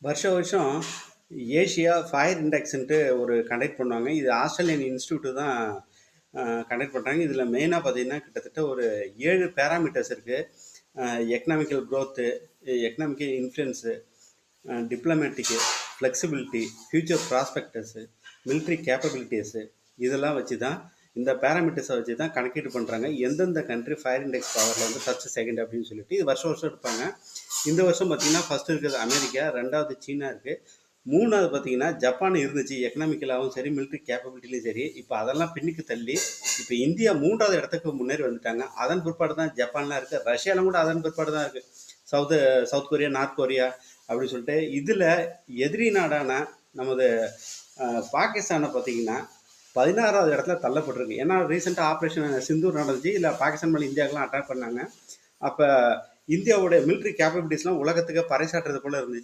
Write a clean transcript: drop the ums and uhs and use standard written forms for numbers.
வருஷம் வருஷம் Asia fire இண்டெக்ஸ்ன்ட்டு ஒரு கண்டக்ட் பண்ணுவாங்க. இது ஆஸ்திரேலியன் இன்ஸ்டியூட்டு தான் கண்டக்ட் பண்ணுறாங்க. இதில் மெயினாக பார்த்தீங்கன்னா கிட்டத்தட்ட ஒரு 7 பேராமீட்டர்ஸ் இருக்குது. Economical growth, economical influence, diplomatic, flexibility, future prospectus, military capabilities, இதெல்லாம் வச்சு தான் இந்த பேராமீட்டர்ஸை வச்சு தான் கணக்கீடு பண்ணுறாங்க. எந்தெந்த கண்ட்ரி ஃபயர் இண்டெக்ஸ் பவரில் வந்து ஃபஸ்ட்டு செகண்ட் அப்படின்னு சொல்லிட்டு இது வருஷம் வருஷம் எடுப்பாங்க. இந்த வருஷம் பார்த்தீங்கன்னா ஃபஸ்ட்டு இருக்கிறது அமெரிக்கா, ரெண்டாவது சீனா இருக்குது, மூணாவது பார்த்தீங்கன்னா ஜப்பான் இருந்துச்சு. எக்கனாமிக்கலாகவும் சரி, மிலிட்ரி கேப்பபிலிட்டிலையும் சரி. இப்போ அதெல்லாம் பின்னுக்கு தள்ளி இப்போ இந்தியா மூன்றாவது இடத்துக்கு முன்னேறி வந்துட்டாங்க. அதன் பிற்பாடு தான் ஜப்பான்லாம் இருக்குது. ரஷ்யாலாம் கூட அதன் பிற்பாடு தான் இருக்குது. சவுத் கொரியா, நார்த் கொரியா அப்படின்னு சொல்லிட்டு. இதில் எதிரி நாடான நமது பாகிஸ்தானை பார்த்தீங்கன்னா 16வது இடத்துல தள்ளப்பட்டிருக்கு. ஏன்னா ரீசெண்டாக ஆப்ரேஷன் சிந்தூர் நடந்துச்சு. இல்லை பாகிஸ்தான் மேலே இந்தியாவுக்குலாம் அட்டாக் பண்ணாங்க. அப்போ இந்தியாவோட மிலிட்ரி கேப்பபிலிட்டிஸ்லாம் உலகத்துக்கு பறைசாற்றுறது போல இருந்துச்சு.